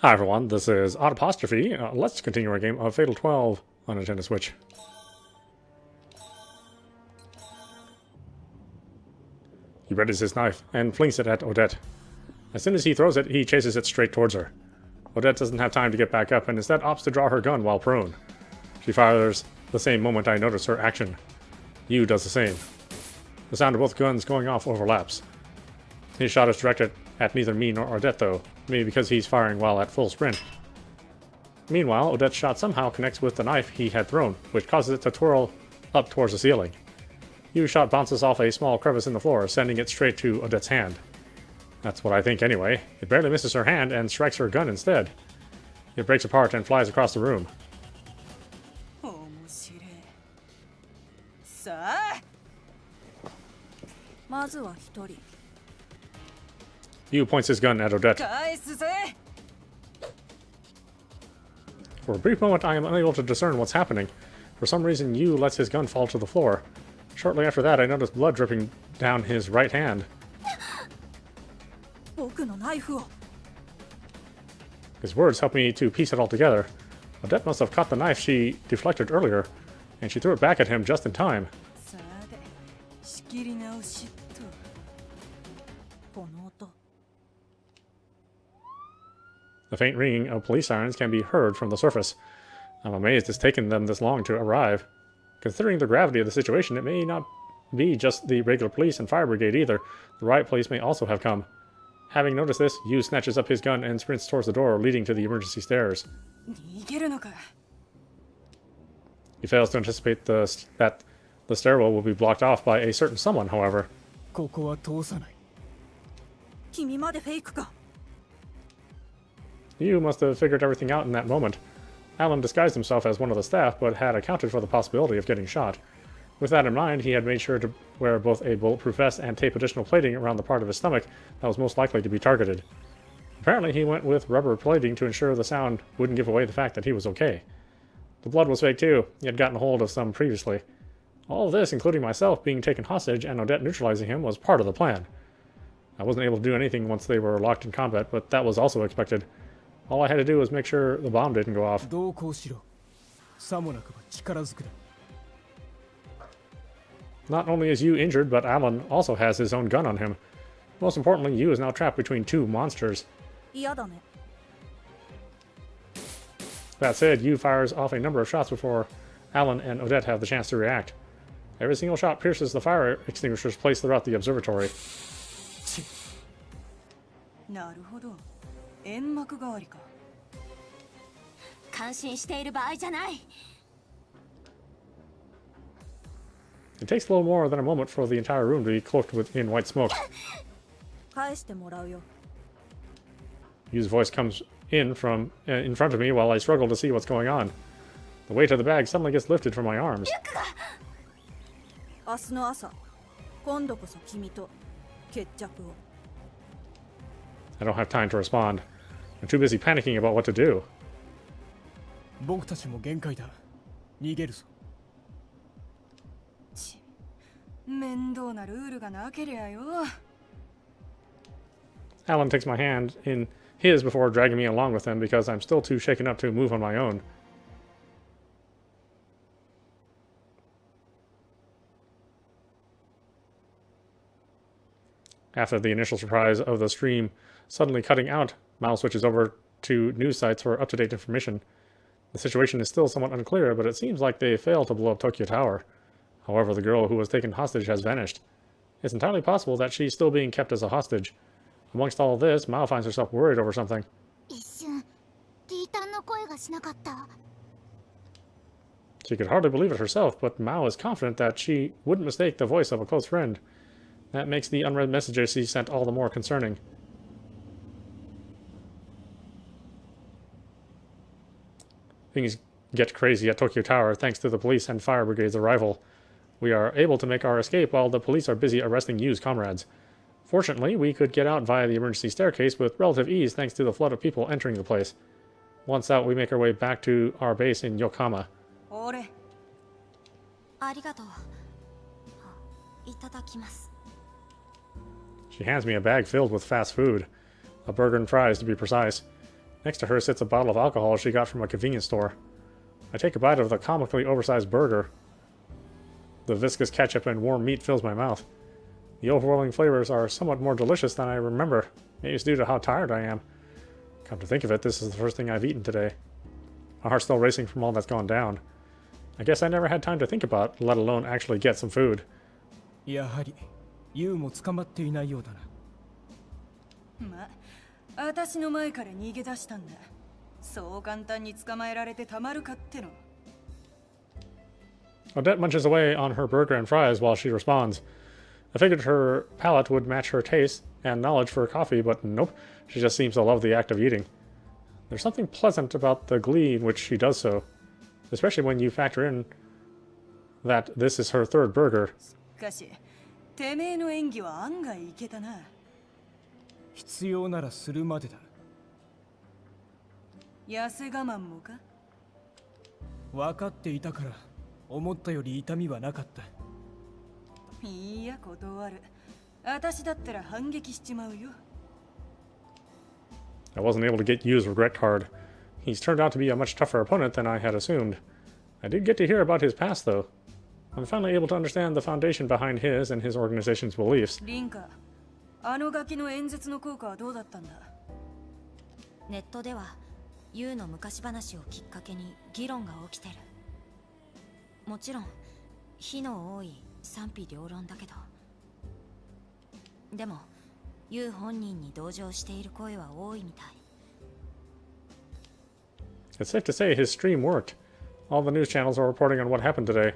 Hi everyone, this is audap. Let's continue our game of Fatal 12 on Nintendo Switch. He readies his knife and flings it at Odette. As soon as he throws it, he chases it straight towards her. Odette doesn't have time to get back up and instead opts to draw her gun while prone. She fires the same moment I notice her action. Yu does the same. The sound of both guns going off overlaps. His shot is directed at neither me nor Odette though, maybe because he's firing while at full sprint. Meanwhile, Odette's shot somehow connects with the knife he had thrown, which causes it to twirl up towards the ceiling. Yu's shot bounces off a small crevice in the floor, sending it straight to Odette's hand. That's what I think anyway. It barely misses her hand and strikes her gun instead. It breaks apart and flies across the room. Yu points his gun at Odette. For a brief moment, I am unable to discern what's happening. For some reason, Yu lets his gun fall to the floor. Shortly after that, I notice blood dripping down his right hand. His words help me to piece it all together. Odette must have caught the knife she deflected earlier, and she threw it back at him just in time. The faint ringing of police sirens can be heard from the surface. I'm amazed it's taken them this long to arrive. Considering the gravity of the situation, it may not be just the regular police and fire brigade either. The riot police may also have come. Having noticed this, Yu snatches up his gun and sprints towards the door leading to the emergency stairs. He fails to anticipate that the stairwell will be blocked off by a certain someone, however. Yu must have figured everything out in that moment. Alan disguised himself as one of the staff, but had accounted for the possibility of getting shot. With that in mind, he had made sure to wear both a bulletproof vest and tape additional plating around the part of his stomach that was most likely to be targeted. Apparently, he went with rubber plating to ensure the sound wouldn't give away the fact that he was okay. The blood was fake too. He had gotten a hold of some previously. All of this, including myself being taken hostage and Odette neutralizing him, was part of the plan. I wasn't able to do anything once they were locked in combat, but that was also expected. All I had to do was make sure the bomb didn't go off. Not only is Yu injured, but Alan also has his own gun on him. Most importantly, Yu is now trapped between two monsters. That said, Yu fires off a number of shots before Alan and Odette have the chance to react. Every single shot pierces the fire extinguishers placed throughout the observatory. It takes a little more than a moment for the entire room to be cloaked in white smoke. Yu's voice comes in from in front of me while I struggle to see what's going on. The weight of the bag suddenly gets lifted from my arms. I don't have time to respond. I'm too busy panicking about what to do. Alan takes my hand in his before dragging me along with him because I'm still too shaken up to move on my own. After the initial surprise of the stream suddenly cutting out, Mao switches over to news sites for up-to-date information. The situation is still somewhat unclear, but it seems like they failed to blow up Tokyo Tower. However, the girl who was taken hostage has vanished. It's entirely possible that she's still being kept as a hostage. Amongst all of this, Mao finds herself worried over something. She could hardly believe it herself, but Mao is confident that she wouldn't mistake the voice of a close friend. That makes the unread messages she sent all the more concerning. Things get crazy at Tokyo Tower thanks to the police and fire brigade's arrival. We are able to make our escape while the police are busy arresting Yu's comrades. Fortunately, we could get out via the emergency staircase with relative ease thanks to the flood of people entering the place. Once out, we make our way back to our base in Yokohama. She hands me a bag filled with fast food. A burger and fries, to be precise. Next to her sits a bottle of alcohol she got from a convenience store. I take a bite of the comically oversized burger. The viscous ketchup and warm meat fills my mouth. The overwhelming flavors are somewhat more delicious than I remember. Maybe it's due to how tired I am. Come to think of it, this is the first thing I've eaten today. My heart's still racing from all that's gone down. I guess I never had time to think about, let alone actually get some food. やはりユウも捕まっていないようだな。まあ、私の前から逃げ出したんだ。そう簡単に捕まえられてたまるかっての。Odette munches away on her burger and fries while she responds. I figured her palate would match her taste and knowledge for coffee, but nope, she just seems to love the act of eating. There's something pleasant about the glee in which she does so, especially when you factor in that this is her third burger. しかし、てめえの演技は案外いけたな。必要ならするまでだ。痩せ我慢もか？分かっていたから、思ったより痛みはなかった。いいや、断る。私だったら反撃しちまうよ。I wasn't able to get Yu's regret card. He's turned out to be a much tougher opponent than I had assumed. I did get to hear about his past, though. I'm finally able to understand the foundation behind his and his organization's beliefs. リンカ、あのガキの演説の効果はどうだったんだ？ネットではユウの昔話をきっかけに議論が起きてる。もちろん火の多い賛否両論だけど、でもユウ本人に同情している声は多いみたい。It's safe to say his stream worked. All the news channels are reporting on what happened today.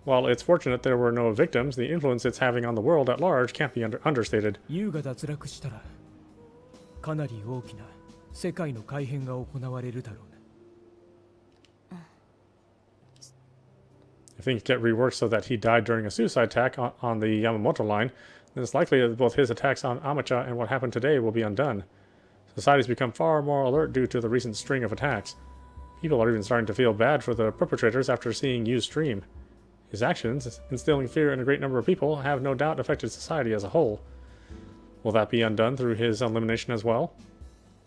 While it's fortunate there were no victims, the influence it's having on the world at large can't be understated. ユウが脱落したら、かなり大きな世界の改変が行われるだろうな。If things get reworked so that he died during a suicide attack on the Yamamoto line, then it's likely that both his attacks on Amacha and what happened today will be undone. Society's become far more alert due to the recent string of attacks. People are even starting to feel bad for the perpetrators after seeing Yu's stream. His actions, instilling fear in a great number of people, have no doubt affected society as a whole. Will that be undone through his elimination as well?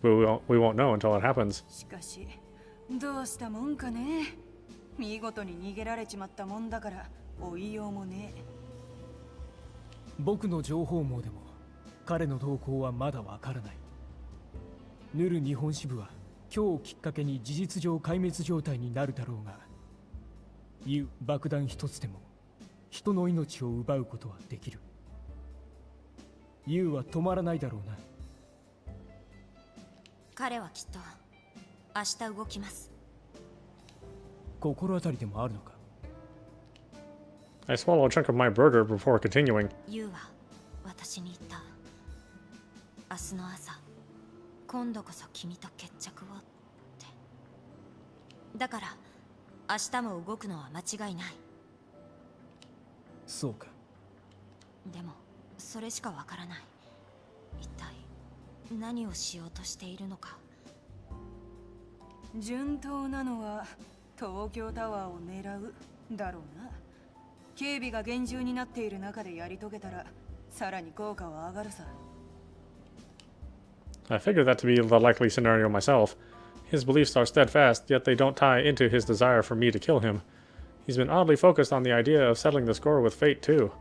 We won't know until it happens. しかし、どうしたもんかね。見事に逃げられちまったもんだから追いようもねえ。僕の情報網でも彼の動向はまだわからない。ヌル日本支部は今日をきっかけに事実上壊滅状態になるだろうが、ユウ爆弾一つでも人の命を奪うことはできる。ユウは止まらないだろうな。彼はきっと明日動きます。心当たりでもあるのか？ I swallow a chunk of my burger before continuing. ユウは私に言った。明日の朝、今度こそ君と決着をって。だから明日も動くのは間違いない。そうか。でもそれしかわからない。一体何をしようとしているのか。順当なのは東京タワーを狙うだろうな。警備が厳重になっている中でやり遂げたらさらに効果は上がるさ。I figured that to be the likely scenario myself. His beliefs are steadfast, yet they don't tie into his desire for me to kill him. He's been oddly focused on the idea of settling the score with fate, too.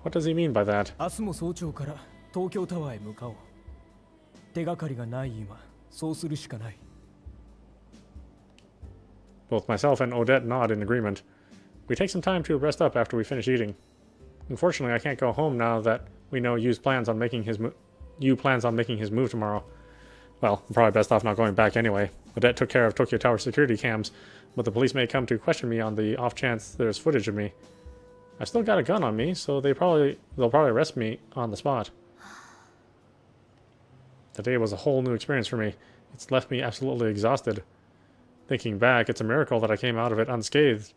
What does he mean by that? 明日も早朝から東京タワーへ向かおう。手がかりがない今、そうするしかない。Both myself and Odette nod in agreement. We take some time to rest up after we finish eating. Unfortunately, I can't go home now that we know Yu plans on making his move tomorrow. Well, I'm probably best off not going back anyway. Odette took care of Tokyo Tower security cams, but the police may come to question me on the off chance there's footage of me. I've still got a gun on me, so they'll probably arrest me on the spot. Today was a whole new experience for me. It's left me absolutely exhausted. Thinking back, it's a miracle that I came out of it unscathed.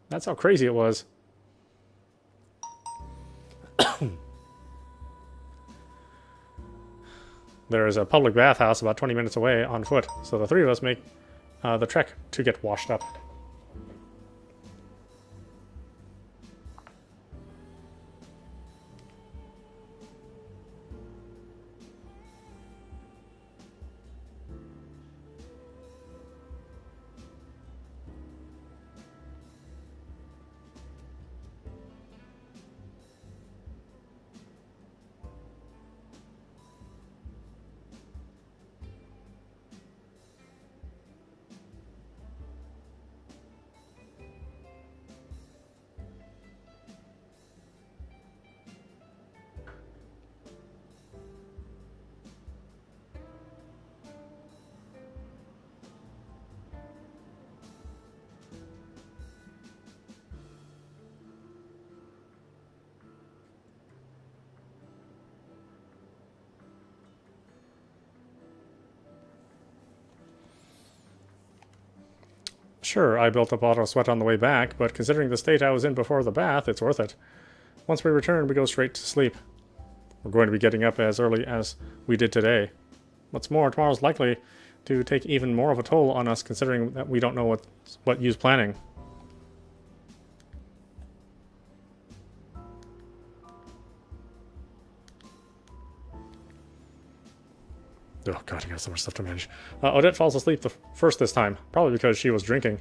That's how crazy it was. There is a public bathhouse about 20 minutes away on foot, so the three of us make the trek to get washed up. Sure, I built up auto sweat on the way back, but considering the state I was in before the bath, it's worth it. Once we return, we go straight to sleep. We're going to be getting up as early as we did today. What's more, tomorrow's likely to take even more of a toll on us, considering that we don't know what Yu's planning. Oh god, I got so much stuff to manage. Odette falls asleep first this time, probably because she was drinking.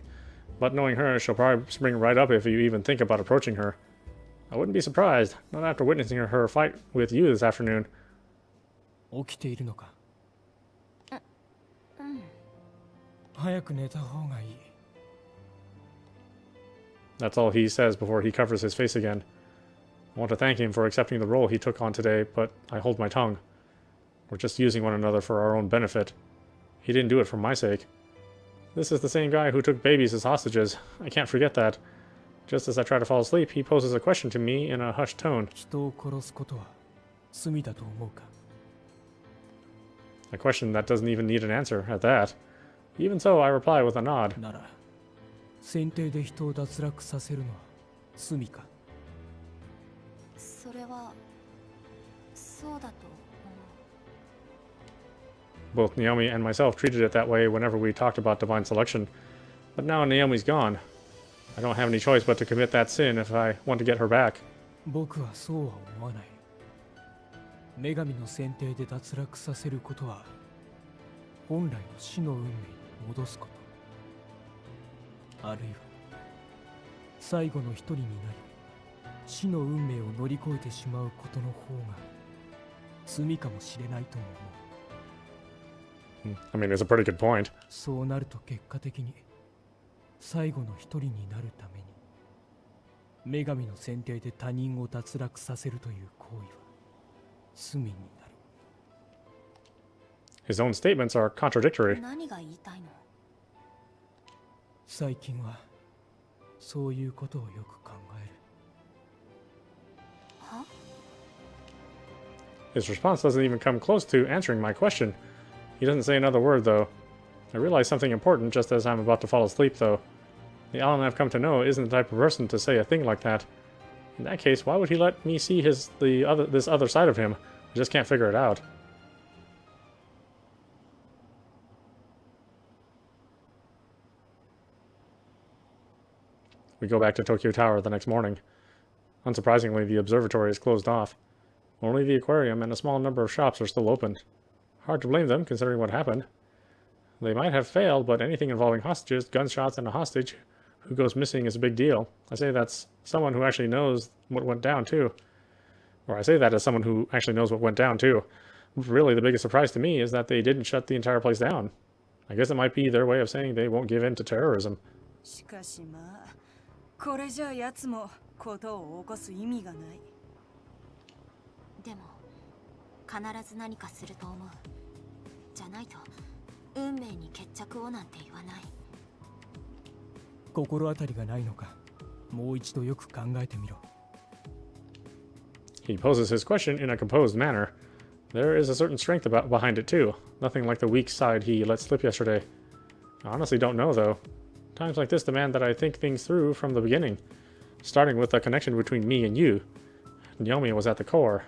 But knowing her, she'll probably spring right up if you even think about approaching her. I wouldn't be surprised, not after witnessing her fight with you this afternoon. 起きているのか早く寝た方がいい That's all he says before he covers his face again. I want to thank him for accepting the role he took on today, but I hold my tongue. We're just using one another for our own benefit. He didn't do it for my sake. This is the same guy who took babies as hostages. I can't forget that. Just as I try to fall asleep, he poses a question to me in a hushed tone. 人を殺すことは罪だと思うか A question that doesn't even need an answer, at that. Even so, I reply with a nod. なら選定で人を脱落させるのは罪かそれはそうだと Both Naomi and myself treated it that way whenever we talked about divine selection. But now Naomi's gone. I don't have any choice but to commit that sin if I want to get her back. 僕はそうは思わない女神の選定で脱落させることは本来の死の運命に戻すことあるいは最後の一人になり死の運命を乗り越えてしまうことの方が罪かもしれないとも思う I mean, it's a pretty good point. そうなると結果的に最後の一人になるために女神の選定で他人を脱落させるという行為は罪になる His own statements are contradictory. 何が言いたいの最近はそういうことをよく考える は His response doesn't even come close to answering my question. He doesn't say another word, though. I realize something important just as I'm about to fall asleep, though. The Alan I've come to know isn't the type of person to say a thing like that. In that case, why would he let me see this other side of him? I just can't figure it out. We go back to Tokyo Tower the next morning. Unsurprisingly, the observatory is closed off. Only the aquarium and a small number of shops are still open. Hard to blame them, considering what happened. They might have failed, but anything involving hostages, gunshots, and a hostage who goes missing is a big deal. I say that's someone who actually knows what went down, too. Or I say that as someone who actually knows what went down, too. Really, the biggest surprise to me is that they didn't shut the entire place down. I guess it might be their way of saying they won't give in to terrorism. しかしまあこれじゃ奴もことを起こす意味がない。でも必ず何かすると思うじゃないと運命に決着をなんて言わない心当たりがないのかもう一度よく考えてみろ He poses his question in a composed manner. There is a certain strength behind it, too. Nothing like the weak side he let slip yesterday. I honestly don't know, though. Times like this demand that I think things through from the beginning, starting with the connection between me and you. Naomi was at the core.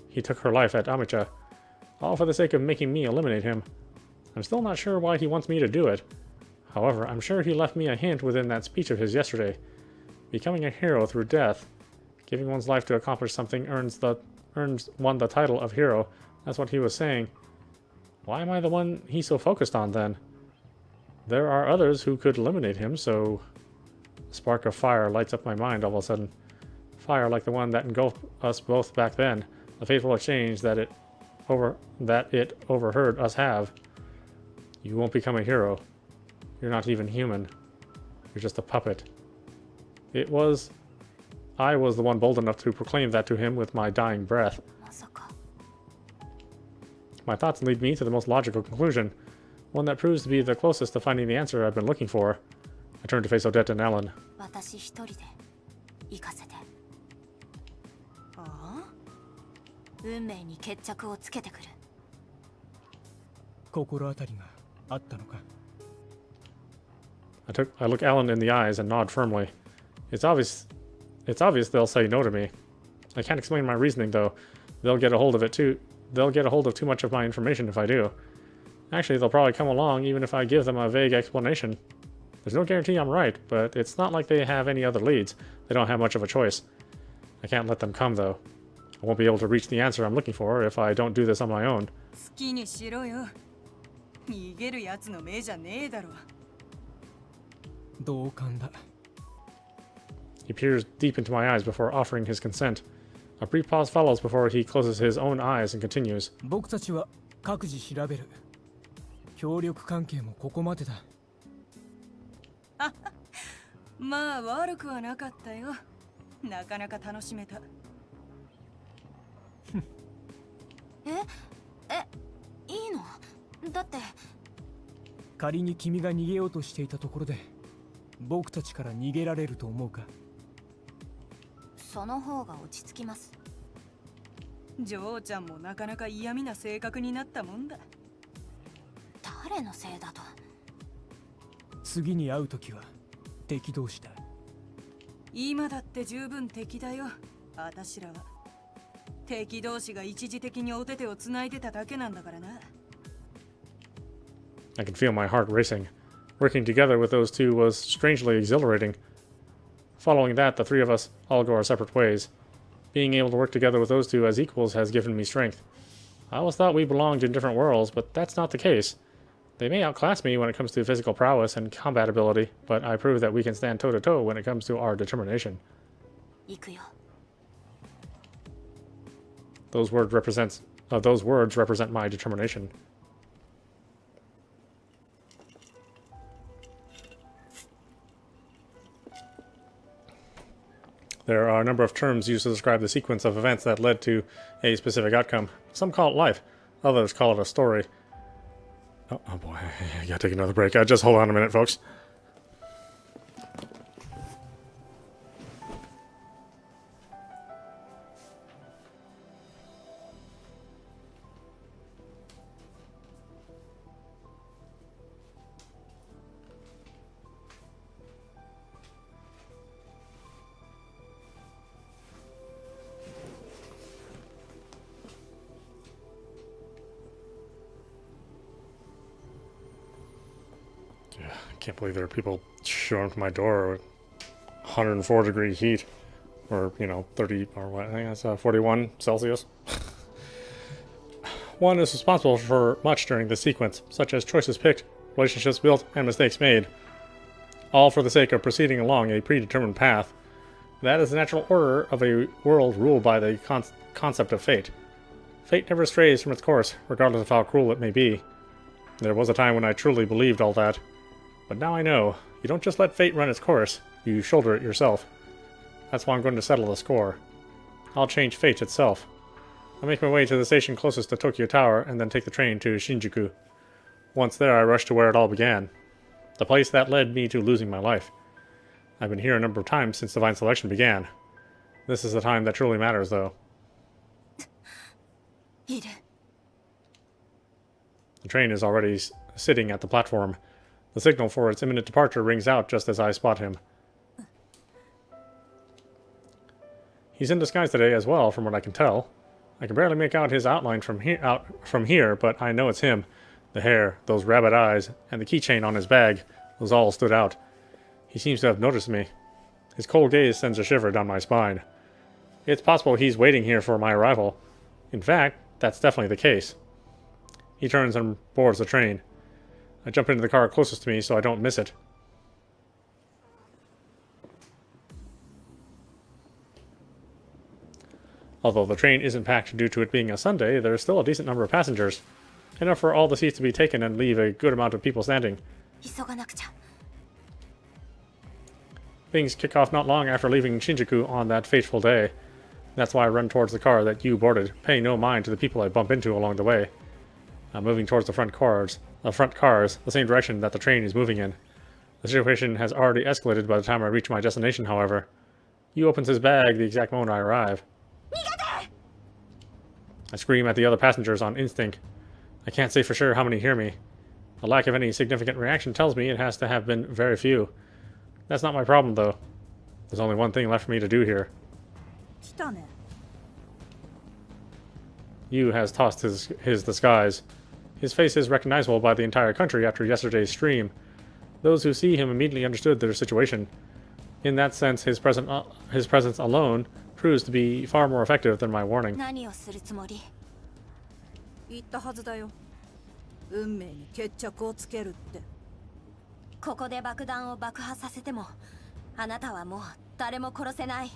He took her life at Amicha, all for the sake of making me eliminate him. I'm still not sure why he wants me to do it. However, I'm sure he left me a hint within that speech of his yesterday. Becoming a hero through death, giving one's life to accomplish something earns one the title of hero. That's what he was saying. Why am I the one he's so focused on, then? There are others who could eliminate him, so... A spark of fire lights up my mind all of a sudden. Fire like the one that engulfed us both back then. The fateful exchange that it overheard us have. You won't become a hero. You're not even human. You're just a puppet. I was the one bold enough to proclaim that to him with my dying breath. まさか My thoughts lead me to the most logical conclusion, one that proves to be the closest to finding the answer I've been looking for. I turn to face Odette and Ellen. 私一人で行かせてああ運命に決着をつけてくる心当たりがあったのか I look Alan in the eyes and nod firmly. It's obvious they'll say no to me. I can't explain my reasoning, though. They'll get a hold of it too. They'll get a hold of too much of my information if I do. Actually, they'll probably come along even if I give them a vague explanation. There's no guarantee I'm right, but it's not like they have any other leads. They don't have much of a choice. I can't let them come, though. I won't be able to reach the answer I'm looking for if I don't do this on my own. 好きにしろよ。逃げるやつの目じゃねえだろ。同感だ。 He peers deep into my eyes before offering his consent. A brief pause follows before he closes his own eyes and continues. 僕たちは各自調べる。協力関係もここまでだ。まあ悪くはなかったよ。なかなか楽しめた。いいの？だって仮に君が逃げようとしていたところで僕たちから逃げられると思うか？その方が落ち着きます。ジョーちゃんもなかなか嫌味な性格になったもんだ。誰のせいだと？次に会うときは敵同士だ。今だって十分敵だよ。あたしらは敵同士が一時的にお手手をつないでただけなんだからな。I could feel my heart racing. Working together with those two was strangely exhilarating. Following that, the three of us all go our separate ways. Being able to work together with those two as equals has given me strength. I always thought we belonged in different worlds, but that's not the case. They may outclass me when it comes to physical prowess and combat ability, but I prove that we can stand toe-to-toe when it comes to our determination. 行くよ。 Those words represent my determination. There are a number of terms used to describe the sequence of events that led to a specific outcome. Some call it life, others call it a story. Oh boy, I gotta take another break. Just hold on a minute, folks. I can't believe there are people showing up to my door with 104-degree heat, or 30 or what? I think that's 41 Celsius. One is responsible for much during the sequence, such as choices picked, relationships built, and mistakes made, all for the sake of proceeding along a predetermined path. That is the natural order of a world ruled by the concept of fate. Fate never strays from its course, regardless of how cruel it may be. There was a time when I truly believed all that. But now I know, you don't just let fate run its course, you shoulder it yourself. That's why I'm going to settle the score. I'll change fate itself. I'll make my way to the station closest to Tokyo Tower and then take the train to Shinjuku. Once there, I rush to where it all began. The place that led me to losing my life. I've been here a number of times since Divine Selection began. This is the time that truly matters, though. The train is already sitting at the platform. The signal for its imminent departure rings out just as I spot him. He's in disguise today as well, from what I can tell. I can barely make out his outline from here, but I know it's him. The hair, those rabbit eyes, and the keychain on his bag, those all stood out. He seems to have noticed me. His cold gaze sends a shiver down my spine. It's possible he's waiting here for my arrival. In fact, that's definitely the case. He turns and boards the train. I jump into the car closest to me so I don't miss it. Although the train isn't packed due to it being a Sunday, there's still a decent number of passengers. Enough for all the seats to be taken and leave a good amount of people standing. Things kick off not long after leaving Shinjuku on that fateful day. That's why I run towards the car that you boarded, paying no mind to the people I bump into along the way. I'm moving towards the front cars, the same direction that the train is moving in. The situation has already escalated by the time I reach my destination, however. Yu opens his bag the exact moment I arrive. I scream at the other passengers on instinct. I can't say for sure how many hear me. A lack of any significant reaction tells me it has to have been very few. That's not my problem, though. There's only one thing left for me to do here. 来たね。 Yu has tossed his disguise. His face is recognizable by the entire country after yesterday's stream. Those who see him immediately understood their situation. In that sense, his presence alone proves to be far more effective than my warning. 何をするつもり？言ったはずだよ。運命に決着をつけるって。ここで爆弾を爆破させても、あなたはもう誰も殺せない。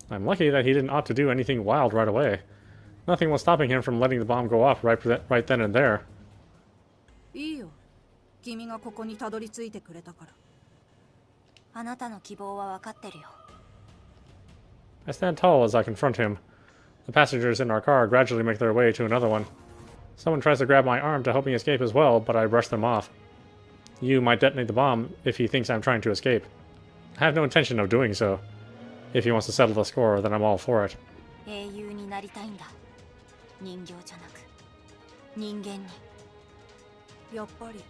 I'm lucky that he didn't opt to do anything wild right away. Nothing was stopping him from letting the bomb go off right then and there. いいよ。君がここにたどり着いてくれたから。あなたの希望は分かってるよ。 I stand tall as I confront him. The passengers in our car gradually make their way to another one. Someone tries to grab my arm to help me escape as well, but I brush them off. Yu might detonate the bomb if he thinks I'm trying to escape. I have no intention of doing so. If he wants to settle the score, then I'm all for it. 英雄になりたいんだ。人形じゃなく、人間に。やっぱり、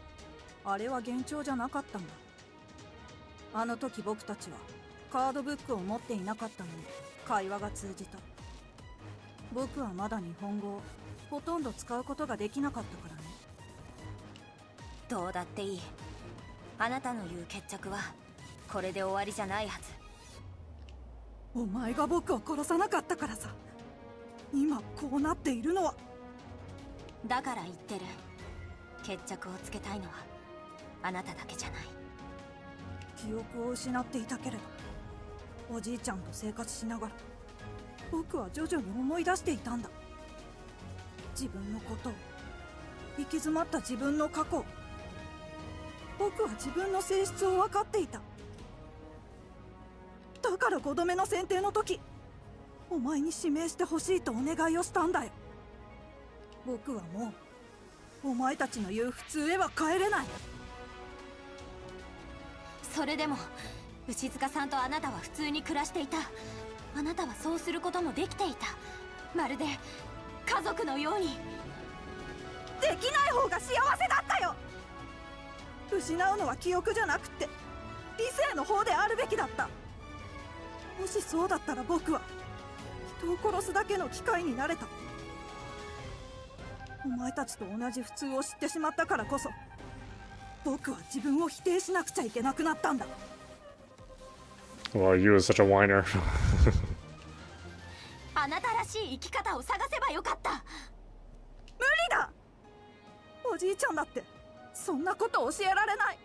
あれは幻聴じゃなかったんだ。あの時僕たちはカードブックを持っていなかったのに会話が通じた。僕はまだ日本語をほとんど使うことができなかったからね。どうだっていい。あなたの言う決着はこれで終わりじゃないはず。お前が僕を殺さなかったからさ。今こうなっているのは。だから言ってる。決着をつけたいのはあなただけじゃない。記憶を失っていたけれど、おじいちゃんと生活しながら僕は徐々に思い出していたんだ。自分のことを、行き詰まった自分の過去を。僕は自分の性質を分かっていた。だから5度目の選定の時、お前に指名してほしいとお願いをしたんだよ。僕はもうお前たちの言う普通へは帰れない。それでも牛塚さんとあなたは普通に暮らしていた。あなたはそうすることもできていた。まるで家族のように。できない方が幸せだったよ。失うのは記憶じゃなくって理性の方であるべきだった。もしそうだったら僕は人を殺すだけの機械になれた。お前たちと同じ普通を知ってしまったからこそ、僕は自分を否定しなくちゃいけなくなったんだ。Well, you are such a whiner. あなたらしい生き方を探せばよかった。無理だ。おじいちゃんだってそんなこと教えられない。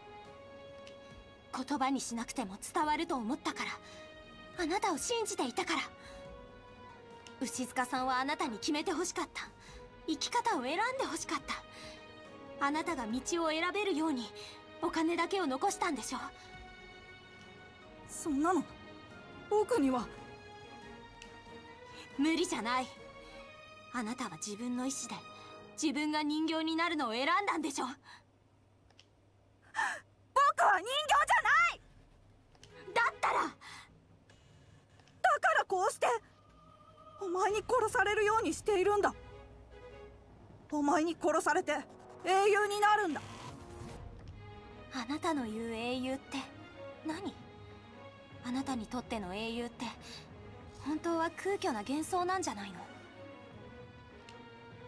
言葉にしなくても伝わると思ったから。あなたを信じていたから。牛塚さんはあなたに決めてほしかった。生き方を選んでほしかった。あなたが道を選べるようにお金だけを残したんでしょ。そんなの僕には。無理じゃない。あなたは自分の意志で自分が人形になるのを選んだんでしょ。僕は人形じゃない。だったら。だからこうしてお前に殺されるようにしているんだ。お前に殺されて英雄になるんだ。あなたの言う英雄って何？あなたにとっての英雄って本当は空虚な幻想なんじゃないの？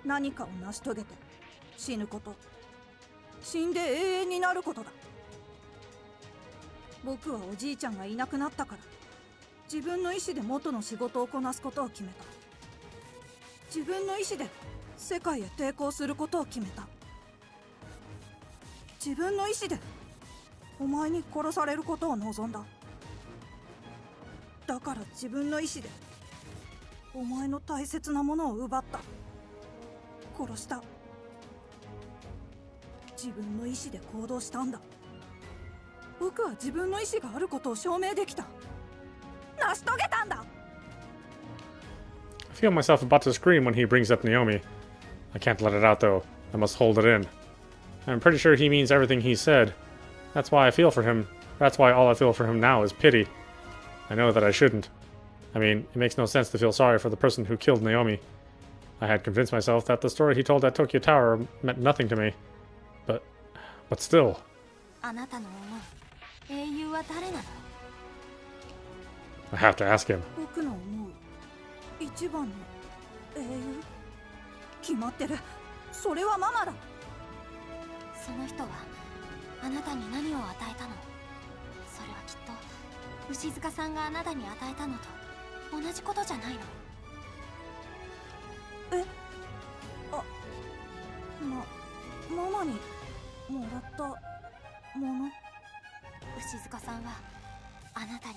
何かを成し遂げて死ぬこと、死んで永遠になることだ。僕はおじいちゃんがいなくなったから自分の意志で元の仕事をこなすことを決めた。自分の意志で世界へ抵抗することを決めた。自分の意志でお前に殺されることを望んだ。だから自分の意志でお前の大切なものを奪った。殺した。自分の意志で行動したんだ。僕は自分の意志があることを証明できた。成し遂げたんだ。I feel myself about to scream when he brings up Naomi. I can't let it out though. I must hold it in. I'm pretty sure he means everything he said. That's why I feel for him. That's why all I feel for him now is pity. I know that I shouldn't. I mean, it makes no sense to feel sorry for the person who killed Naomi. I had convinced myself that the story he told at Tokyo Tower meant nothing to me. But still. あなたの思う英雄は誰なの？ I have to ask him. 僕の思う一番の英雄決まってる。それはママだ。その人はあなたに何を与えたの？それはきっと牛塚さんがあなたに与えたのと同じことじゃないの？え、あ、ママにもらったもの。牛塚さんはあなたに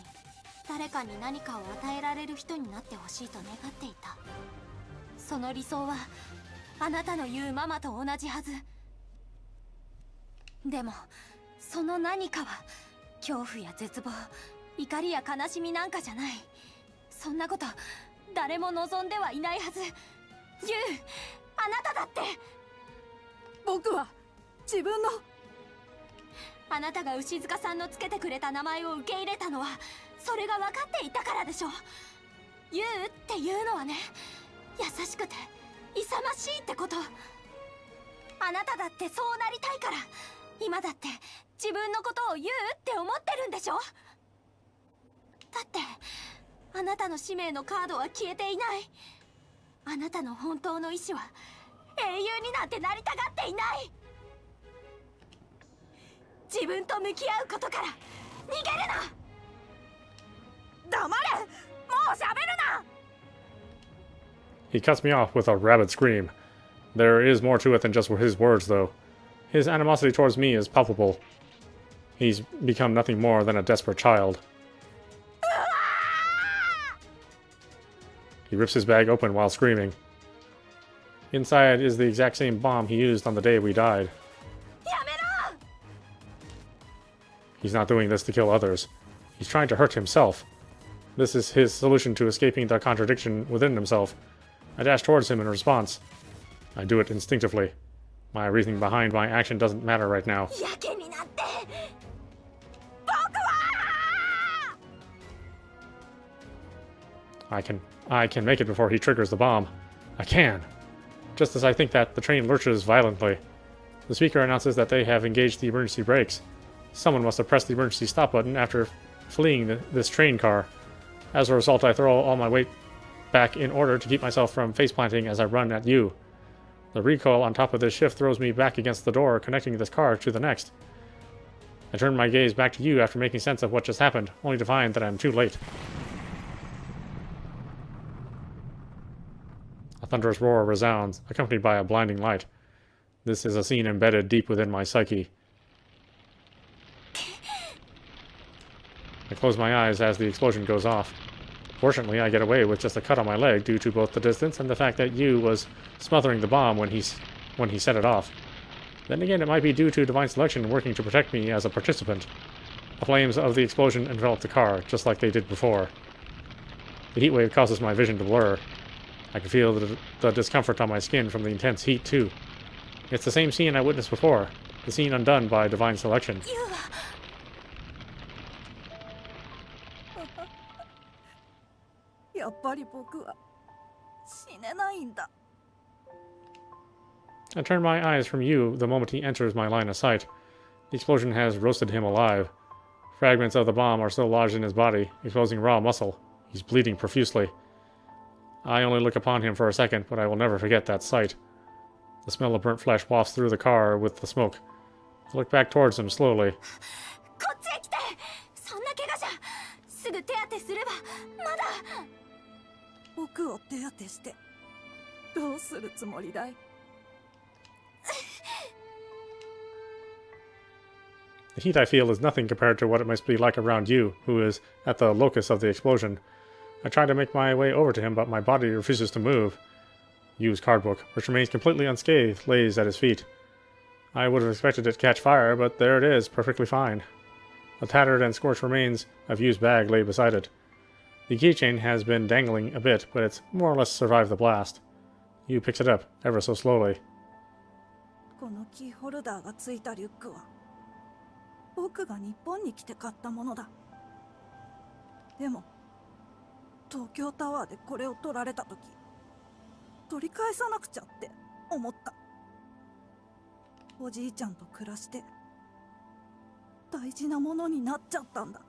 誰かに何かを与えられる人になってほしいと願っていた。その理想はあなたの言うママと同じはず。でもその何かは恐怖や絶望、怒りや悲しみなんかじゃない。そんなこと誰も望んではいないはず。ユウ、あなただって。僕は自分の。あなたが牛塚さんのつけてくれた名前を受け入れたのはそれが分かっていたからでしょ。ユウっていうのはね、優しくて勇ましいってこと。あなただってそうなりたいから、今だって自分のことをユウって思ってるんでしょ。だってあなたの使命のカードは消えていない。あなたの本当の意志は英雄になんてなりたがっていない。自分と向き合うことから逃げるな。黙れ、もう喋るな。 He cuts me off with a rabid scream. There is more to it than just his words, though. His animosity towards me is palpable. He's become nothing more than a desperate child. He rips his bag open while screaming. Inside is the exact same bomb he used on the day we died. He's not doing this to kill others. He's trying to hurt himself. This is his solution to escaping the contradiction within himself. I dash towards him in response. I do it instinctively. My reasoning behind my action doesn't matter right now. I can make it before he triggers the bomb. I can. Just as I think that, the train lurches violently. The speaker announces that they have engaged the emergency brakes. Someone must have pressed the emergency stop button after fleeing this train car. As a result, I throw all my weight back in order to keep myself from face-planting as I run at you. The recoil on top of this shift throws me back against the door connecting this car to the next. I turn my gaze back to you after making sense of what just happened, only to find that I'm too late. A thunderous roar resounds, accompanied by a blinding light. This is a scene embedded deep within my psyche. I close my eyes as the explosion goes off. Fortunately, I get away with just a cut on my leg due to both the distance and the fact that Yu was smothering the bomb when he set it off. Then again, it might be due to divine selection working to protect me as a participant. The flames of the explosion envelop the car, just like they did before. The heat wave causes my vision to blur. I can feel the discomfort on my skin from the intense heat, too. It's the same scene I witnessed before, the scene undone by divine selection. I turn my eyes from you the moment he enters my line of sight. The explosion has roasted him alive. Fragments of the bomb are still lodged in his body, exposing raw muscle. He's bleeding profusely. I only look upon him for a second, but I will never forget that sight. The smell of burnt flesh wafts through the car with the smoke. I look back towards him slowly. The heat I feel is nothing compared to what it must be like around you, who is at the locus of the explosion. I try to make my way over to him, but my body refuses to move. Yu's card book, which remains completely unscathed, lays at his feet. I would have expected it to catch fire, but there it is, perfectly fine. The tattered and scorched remains of Yu's bag lay beside it. The keychain has been dangling a bit, but it's more or less survived the blast. Yu picks it up, ever so slowly. このキーホルダーがついたリュックは僕が日本に来て買ったものだ。でも東京タワーでこれを取られた時取り返さなくちゃって思った。おじいちゃんと暮らして大事なものになっちゃったんだ。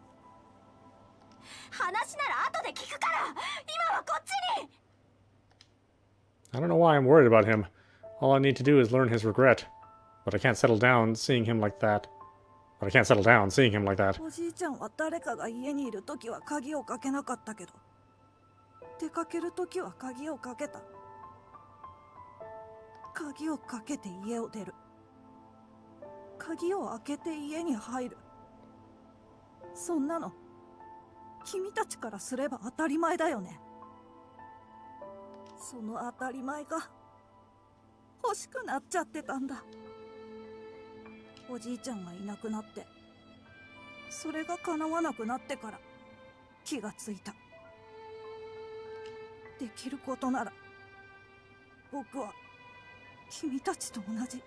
話なら後で聞くから、今はこっちに。 I don't know why I'm worried about him. All I need to do is learn his regret. But I can't settle down seeing him like that. おじいちゃんは誰かが家にいるときは鍵をかけなかったけど、出かけるときは鍵をかけた。鍵をかけて家を出る。鍵を開けて家に入る。そんなの君たちからすれば当たり前だよね。その当たり前が欲しくなっちゃってたんだ。おじいちゃんがいなくなって、それが叶わなくなってから気がついた。できることなら僕は君たちと同じ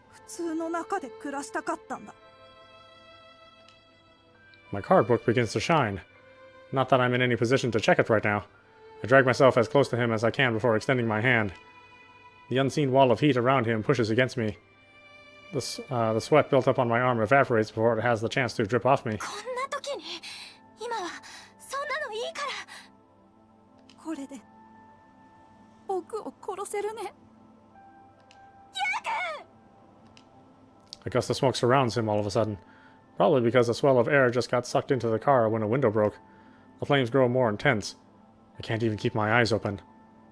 普通の中で暮らしたかったんだ。My card book begins to shine. Not that I'm in any position to check it right now. I drag myself as close to him as I can before extending my hand. The unseen wall of heat around him pushes against me. The sweat built up on my arm evaporates before it has the chance to drip off me. こんな時に今はそんなのいいから。これで僕を殺せるね。A gust of smoke surrounds him all of a sudden. Probably because a swell of air just got sucked into the car when a window broke. The flames grow more intense. I can't even keep my eyes open.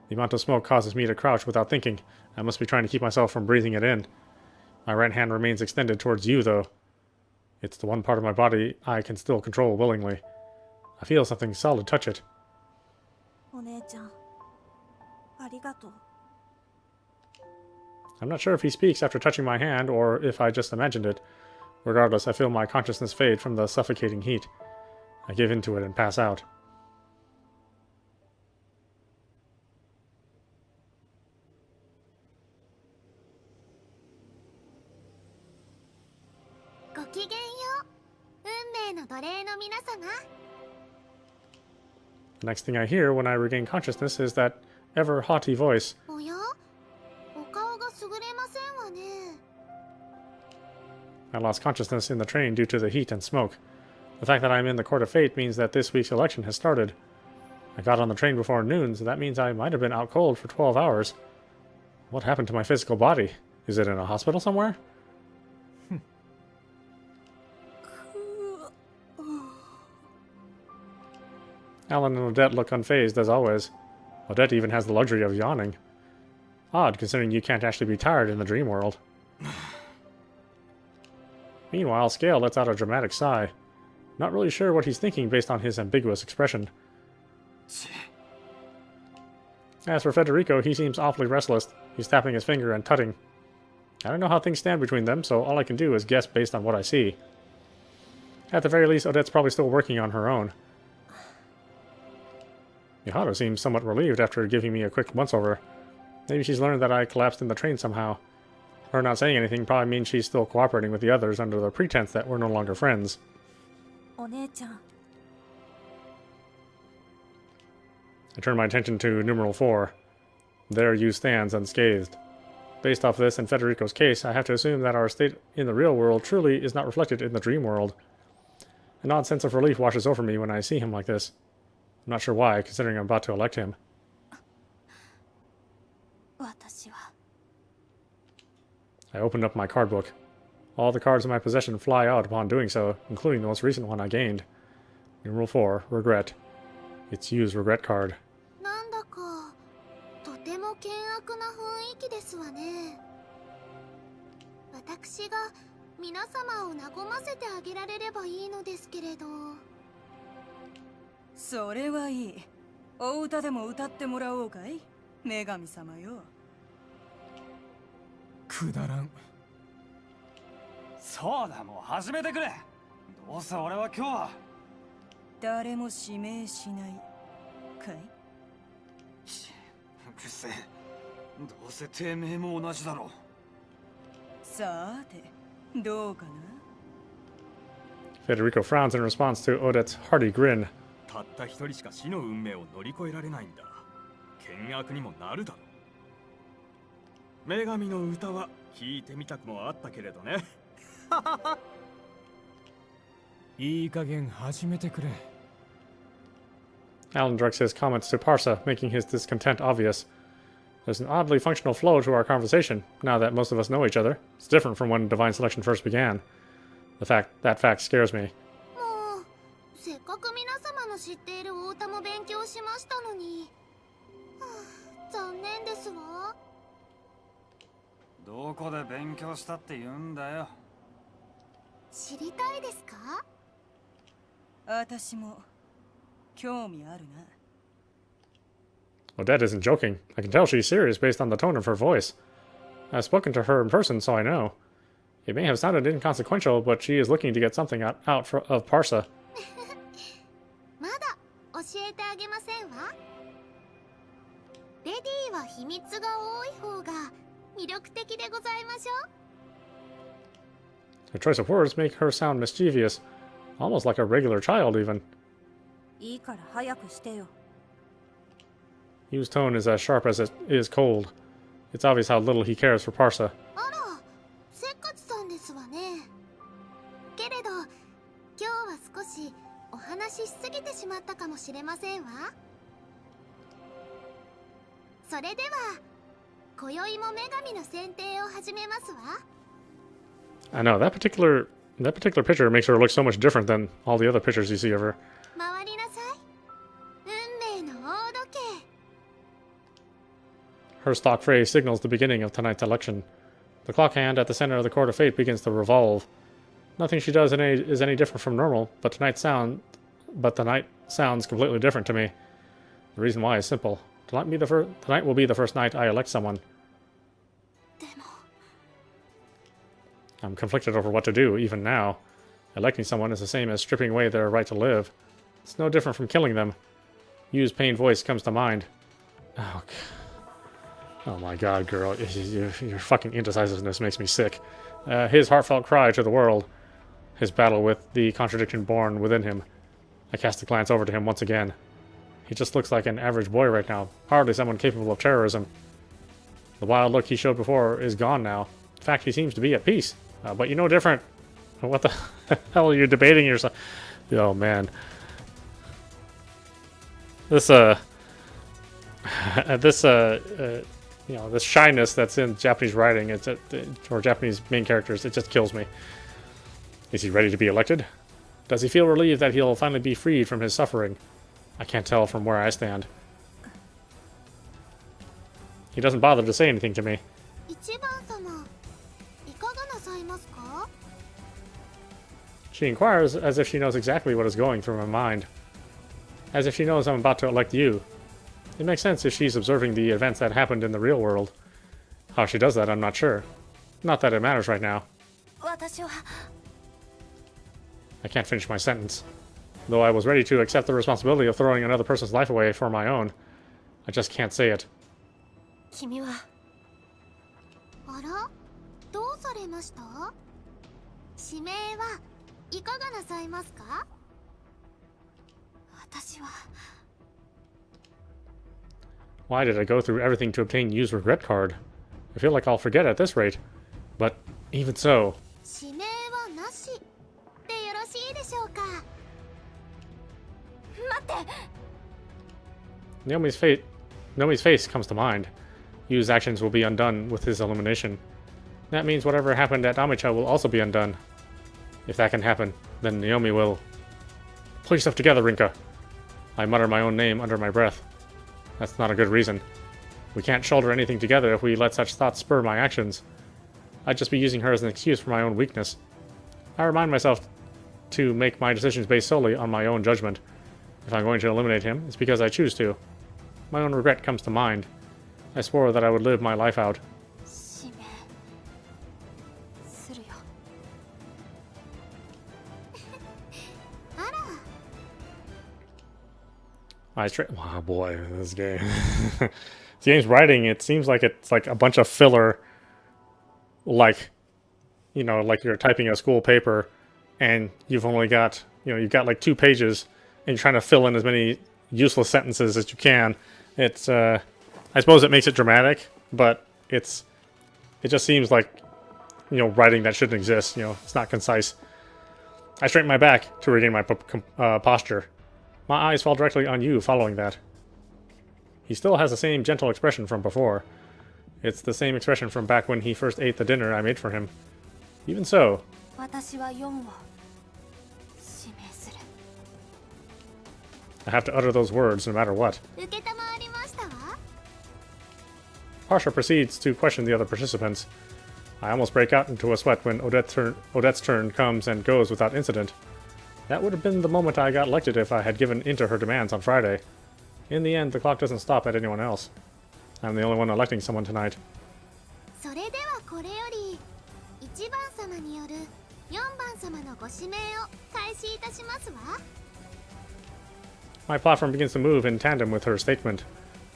The amount of smoke causes me to crouch without thinking. I must be trying to keep myself from breathing it in. My right hand remains extended towards you, though. It's the one part of my body I can still control willingly. I feel something solid touch it. お姉ちゃん、ありがとう。I'm not sure if he speaks after touching my hand or if I just imagined it. Regardless, I feel my consciousness fade from the suffocating heat. I give into it and pass out. ごきげんよう、運命の奴隷の皆様。 The next thing I hear when I regain consciousness is that ever haughty voice. おや、お顔が優れませんわね。 I lost consciousness in the train due to the heat and smoke. The fact that I'm in the court of fate means that this week's election has started. I got on the train before noon, so that means I might have been out cold for 12 hours. What happened to my physical body? Is it in a hospital somewhere? Alan and Odette look unfazed as always. Odette even has the luxury of yawning. Odd, considering you can't actually be tired in the dream world. Meanwhile, Scale lets out a dramatic sigh. Not really sure what he's thinking based on his ambiguous expression. As for Federico, he seems awfully restless. He's tapping his finger and tutting. I don't know how things stand between them, so all I can do is guess based on what I see. At the very least, Odette's probably still working on her own. Miharu seems somewhat relieved after giving me a quick once-over. Maybe she's learned that I collapsed in the train somehow. Her not saying anything probably means she's still cooperating with the others under the pretense that we're no longer friends. お姉ちゃん、 I turn my attention to numeral 4. There you stands unscathed. Based off this and Federico's case, I have to assume that our state in the real world truly is not reflected in the dream world. An odd sense of relief washes over me when I see him like this. I'm not sure why, considering I'm about to elect him. 私は I open up my card book. All the cards in my possession fly out upon doing so, including the most recent one I gained. Numeral 4, Regret. It's Yu's Regret card. なんだかとても険悪な雰囲気ですわね。私が皆様を和ませてあげられればいいのですけれど。それはいい。お歌でも歌ってもらおうかい、女神様よ。くだらん。そうだ、もう始めてくれ。どうせ俺は今日は誰も指名しないかい。くせえ、どうせてめえも同じだろう。さて、どうかな。 Federico frowns in response to Odette's hearty grin. たった一人しか死の運命を乗り越えられないんだ。険悪にもなるだろう。女神の歌は聞いてみたくもあったけれどね。いい加減始めてくれ。 Alan directs his comments to Parsa, making his discontent obvious. There's an oddly functional flow to our conversation, now that most of us know each other. It's different from when Divine Selection first began. That fact scares me. もうせっかく皆様の知っているお歌も勉強しましたのに、はあ、残念ですわ。どこで勉強したって言うんだよ。知りたいですか？私も興味あるな。 Odette isn't joking. I can tell she's serious based on the tone of her voice. I've spoken to her in person, so I know. It may have sounded inconsequential, but she is looking to get something out of Parsa. まだ教えてあげませんわ。レディーは秘密が多い方が魅力的でございましょう。 Her choice of words make her sound mischievous, almost like a regular child even. いいから早くしてよ。 Yu's tone is as sharp as it is cold. It's obvious how little he cares for Parsa. あら、せっかちさんですわね。けれど、今日は少しお話ししすぎてしまったかもしれませんわ。それでは、今宵も女神の選定を始めますわ。 I know, that particular picture makes her look so much different than all the other pictures you see of her. 回りなさい。運命の大時計。 Her stock phrase signals the beginning of tonight's election. The clock hand at the center of the court of fate begins to revolve. Nothing she does is any different from normal, but tonight sounds completely different to me. The reason why is simple. Tonight will be the first night I elect someone. でも、 I'm conflicted over what to do, even now. Electing someone is the same as stripping away their right to live. It's no different from killing them. Yu's pained voice comes to mind. Oh my god, girl. Your fucking indecisiveness makes me sick. His heartfelt cry to the world. His battle with the contradiction born within him. I cast a glance over to him once again. He just looks like an average boy right now. Hardly someone capable of terrorism. The wild look he showed before is gone now. In fact, he seems to be at peace. But you know different. What the hell are you debating yourself? Oh, man. This this shyness that's in Japanese writing, or Japanese main characters, it just kills me. Is he ready to be elected? Does he feel relieved that he'll finally be freed from his suffering? I can't tell from where I stand. He doesn't bother to say anything to me. 一番様、いかがなさいますか? She inquires as if she knows exactly what is going through my mind. As if she knows I'm about to elect you. It makes sense if she's observing the events that happened in the real world. How she does that, I'm not sure. Not that it matters right now. 私は I can't finish my sentence. Though I was ready to accept the responsibility of throwing another person's life away for my own, I just can't say it. 君はあら、どうされました？指名はいかがなさいますか？私は Why did I go through everything to obtain Yu's regret card? I feel like I'll forget at this rate. But even so... 指名はなしでよろしいでしょうか？待って Naomi's face comes to mind. Yu's actions will be undone with his elimination. That means whatever happened at Amicha will also be undone. If that can happen, then Naomi will... Pull yourself together, Rinka. I mutter my own name under my breath. That's not a good reason. We can't shoulder anything together if we let such thoughts spur my actions. I'd just be using her as an excuse for my own weakness. I remind myself to make my decisions based solely on my own judgment. If I'm going to eliminate him, it's because I choose to. My own regret comes to mind. I swore that I would live my life out. 指名するよ Oh boy, this game. This game's writing, it seems like it's like a bunch of filler, like, you know, like you're typing a school paper and you've only got, you've got like 2 pages and you're trying to fill in as many useless sentences as you can. It's I suppose it makes it dramatic, but it just seems like, writing that shouldn't exist. It's not concise. I straighten my back to regain my posture. My eyes fall directly on you following that. He still has the same gentle expression from before. It's the same expression from back when he first ate the dinner I made for him. Even so, 私は4を指名する。 I have to utter those words no matter what. 承りましたわ。 Pasha proceeds to question the other participants. I almost break out into a sweat when Odette's turn comes and goes without incident. That would have been the moment I got elected if I had given in to her demands on Friday. In the end, the clock doesn't stop at anyone else. I'm the only one electing someone tonight. それではこれより1番様による4番様のご指名を開始いたしますわ。 My platform begins to move in tandem with her statement.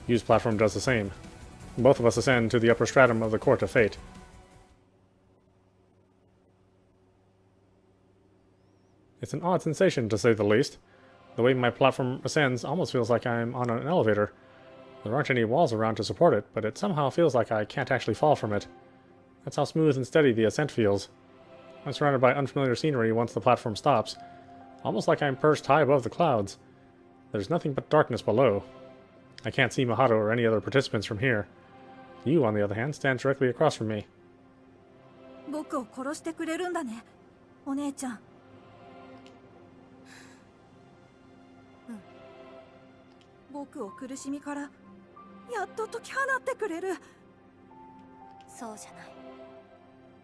Yu's platform does the same. Both of us ascend to the upper stratum of the Court of Fate. It's an odd sensation, to say the least. The way my platform ascends almost feels like I'm on an elevator. There aren't any walls around to support it, but it somehow feels like I can't actually fall from it. That's how smooth and steady the ascent feels. I'm surrounded by unfamiliar scenery once the platform stops, almost like I'm perched high above the clouds. There's nothing but darkness below. I can't see Mahato or any other participants from here. You, on the other hand, stands directly across from me. 僕を殺してくれるんだね、お姉ちゃん。僕を苦しみからやっと解き放ってくれる。そうじゃない。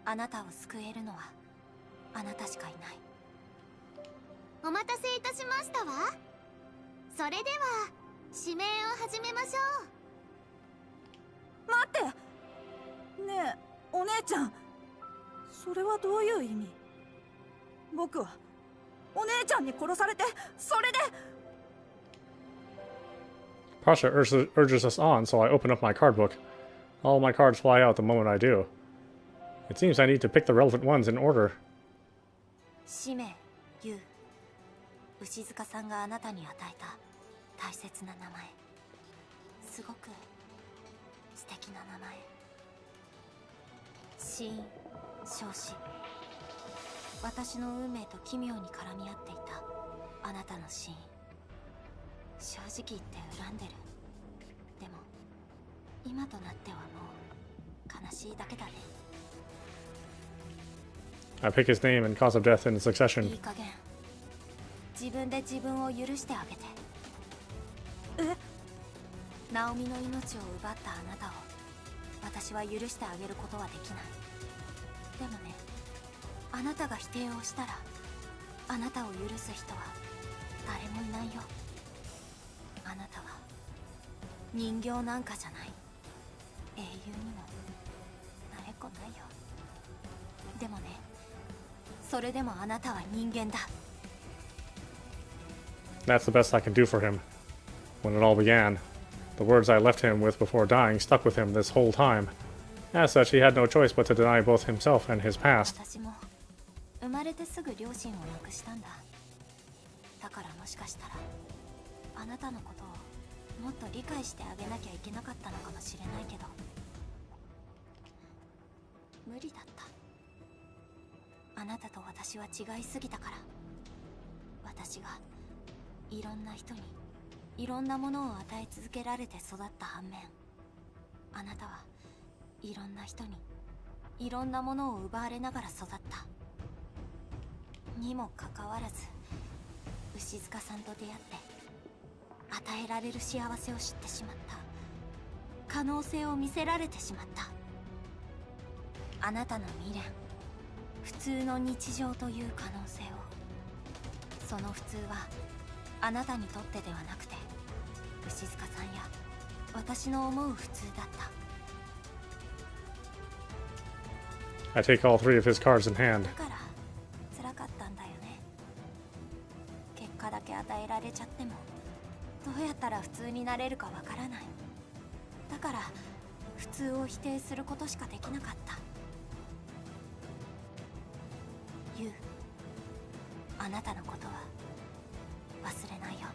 あなたを救えるのはあなたしかいない。お待たせいたしましたわ。それでは指名を始めましょう。待ってねえ、お姉ちゃん、それはどういう意味？僕はお姉ちゃんに殺されて、それで。 Pasha urges us on, so I open up my card book. All my cards fly out the moment I do. It seems I need to pick the relevant ones in order. 使命、ユウ。牛塚さんがあなたに与えた大切な名前。すごく素敵な名前。死因、焼死。私の運命と奇妙に絡み合っていたあなたの死因。 正直言って恨んでる。でも今となってはもう悲しいだけだね。 I pick his name and cause of death in succession. いい加減自分で自分を許してあげて。え？ナオミの命を奪ったあなたを私は許してあげることはできない。でもね、あなたが否定をしたらあなたを許す人は誰もいないよ。 あなたは人形なんかじゃない。英雄にもなれっこないよ。でもね、それでもあなたは人間だ。 That's the best I can do for him. When it all began, the words I left him with before dying stuck with him this whole time. As such, he had no choice but to deny both himself and his past. 私も生まれてすぐ両親を亡くしたんだ。だからもしかしたら あなたのことをもっと理解してあげなきゃいけなかったのかもしれないけど無理だった。あなたと私は違いすぎたから。私がいろんな人にいろんなものを与え続けられて育った反面、あなたはいろんな人にいろんなものを奪われながら育った。にもかかわらず牛塚さんと出会って与えられる幸せを知ってしまった。可能性を見せられてしまった。あなたの未練、普通の日常という可能性を。その普通はあなたにとってではなくて牛塚さんや私の思う普通だった。 I take all three of his cards in hand. だから辛かったんだよね。結果だけ与えられちゃってもどうやったら普通になれるかわからない。だから普通を否定することしかできなかった。ユウ、あなたのことは忘れないよ。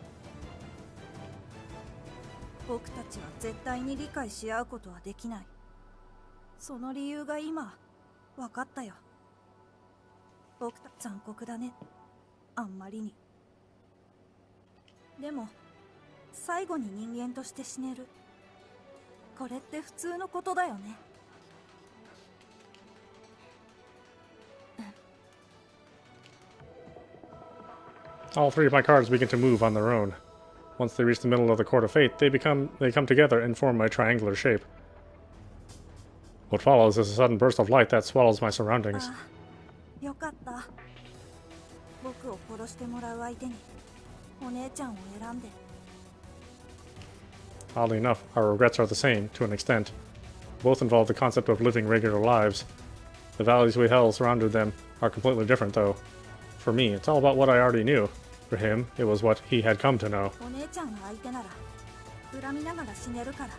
僕たちは絶対に理解し合うことはできない。その理由が今分かったよ。僕たち残酷だね、あんまりに。でも最後に人間として死ねる、これって普通のことだよね。All three of my cards begin to move on their own. Once they reach the middle of the Court of Fate, they come together and form a triangular shape. What follows is a sudden burst of light that swallows my surroundings. よかった。僕を殺してもらう相手にお姉ちゃんを選んで。Oddly enough, our regrets are the same, to an extent. Both involve the concept of living regular lives. The values we held surrounded them are completely different, though. For me, it's all about what I already knew. For him, it was what he had come to know. お姉ちゃんが相手なら恨みながら死ねるから。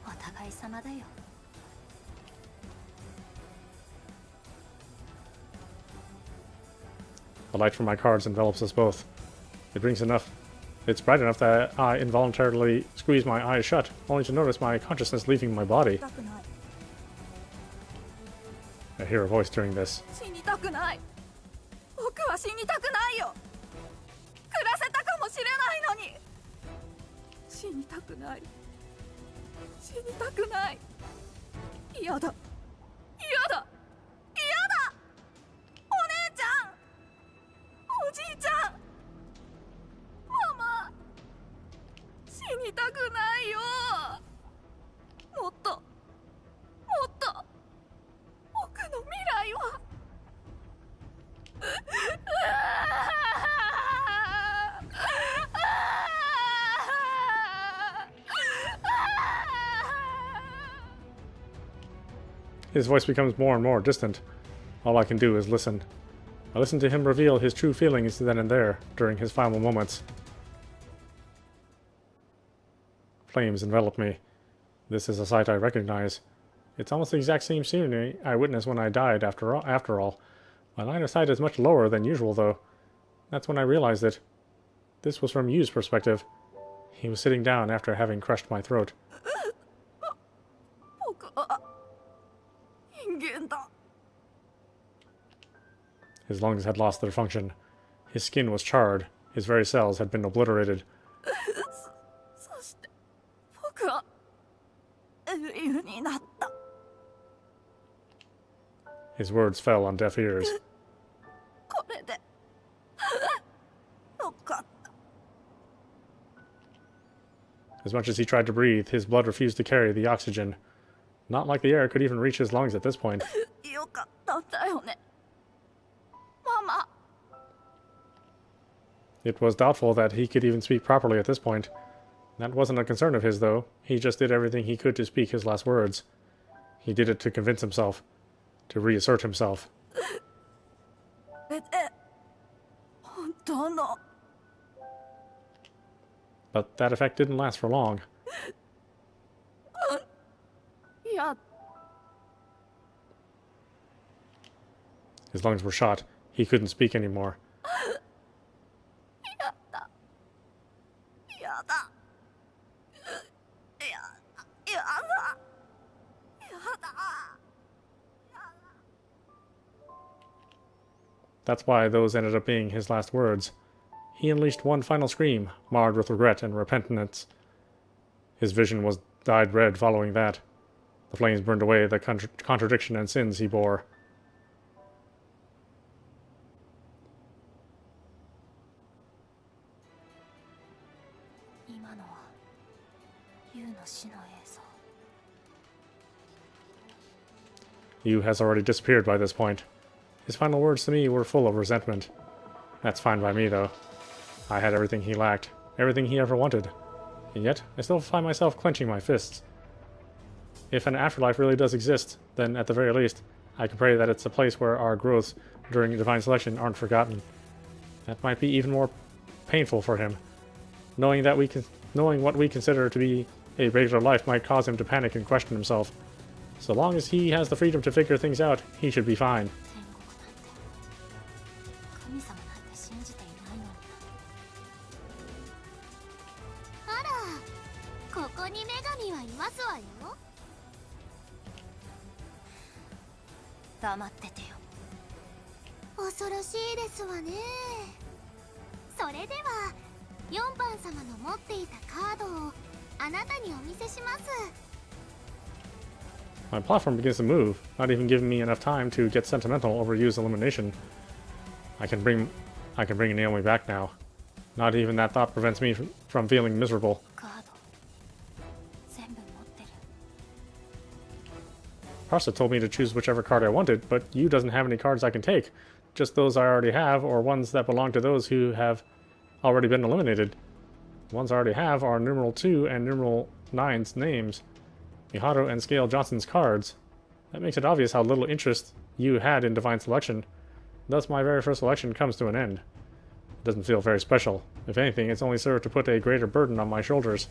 お互い様だよ。The light from my cards envelops us both. It's bright enough that I involuntarily squeeze my eyes shut, only to notice my consciousness leaving my body. たくない。 I hear a voice during this. 死にたくない。僕は死にたくないよ。暮らせたかもしれないのに。死にたくない。死にたくない。嫌だ。嫌だ。嫌だ。お姉ちゃん。おじいちゃん。ママ。死にたくないよ。もっと。僕の未来はHis voice becomes more and more distant. All I can do is listen. I listen to him reveal his true feelings then and there, during his final moments. Flames envelop me. This is a sight I recognize. It's almost the exact same scenery I witnessed when I died after all. My line of sight is much lower than usual, though. That's when I realized it. This was from Yu's perspective. He was sitting down after having crushed my throat. 僕は人間だ。 His lungs had lost their function. His skin was charred. His very cells had been obliterated. そして僕は英雄になった。 His words fell on deaf ears. これでよかった。 As much as he tried to breathe, his blood refused to carry the oxygen. Not like the air could even reach his lungs at this point. よかったんだよね、ママ。 It was doubtful that he could even speak properly at this point. That wasn't a concern of his, though. He just did everything he could to speak his last words. He did it to convince himself, to reassert himself. これで本当の。 But that effect didn't last for long. いや、 His lungs were shot. He couldn't speak anymore. やだ。やだ。やだ。やだ。やだ。 That's why those ended up being his last words. He unleashed one final scream, marred with regret and repentance. His vision was dyed red following that. The flames burned away the contradiction and sins he bore. 今のはユウの死の映像。 Yu has already disappeared by this point. His final words to me were full of resentment. That's fine by me, though. I had everything he lacked, everything he ever wanted. And yet, I still find myself clenching my fists. If an afterlife really does exist, then at the very least, I can pray that it's a place where our growths during divine selection aren't forgotten. That might be even more painful for him. Knowing what we consider to be a regular life might cause him to panic and question himself. So long as he has the freedom to figure things out, he should be fine. 天国なんて神様なんて信じていないのにな。こに女神はいますわよ。黙っててよ。恐ろしいですわね。それでは4番様の持っていたカードをあなたにお見せします。 My platform begins to move, not even giving me enough time to get sentimental over used elimination. I can bring Naomi back now. Not even that thought prevents me from feeling miserable. カード全部持ってる。 Parsa told me to choose whichever card I wanted, but Yu doesn't have any cards I can take. Just those I already have, or ones that belong to those who have already been eliminated. The ones I already have are numeral 2 and numeral 9's names. Mihato and Scale Johnson's cards. That makes it obvious how little interest Yu had in Divine Selection. Thus my very first selection comes to an end. It doesn't feel very special. If anything, it's only served to put a greater burden on my shoulders.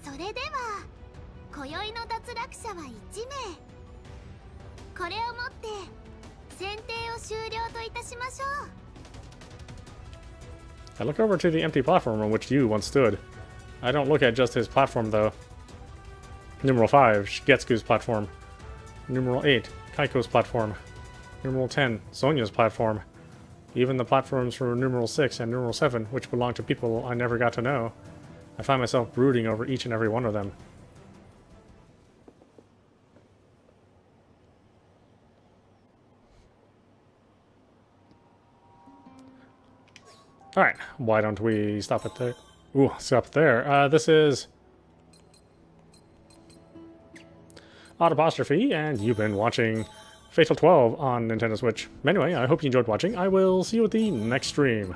それでは今宵の脱落者は1名。これをもって選定を終了といたしましょう。 I look over to the empty platform on which Yu once stood. I don't look at just his platform, though. Numeral 5, Shigetsu's platform. Numeral 8, Kaiko's platform. Numeral 10, Sonya's platform. Even the platforms for numeral 6 and numeral 7, which belong to people I never got to know. I find myself brooding over each and every one of them. Alright, why don't we stop it there? Ooh, stop there. This is audapostrophe, and you've been watching Fatal 12 on Nintendo Switch. Anyway, I hope you enjoyed watching. I will see you at the next stream.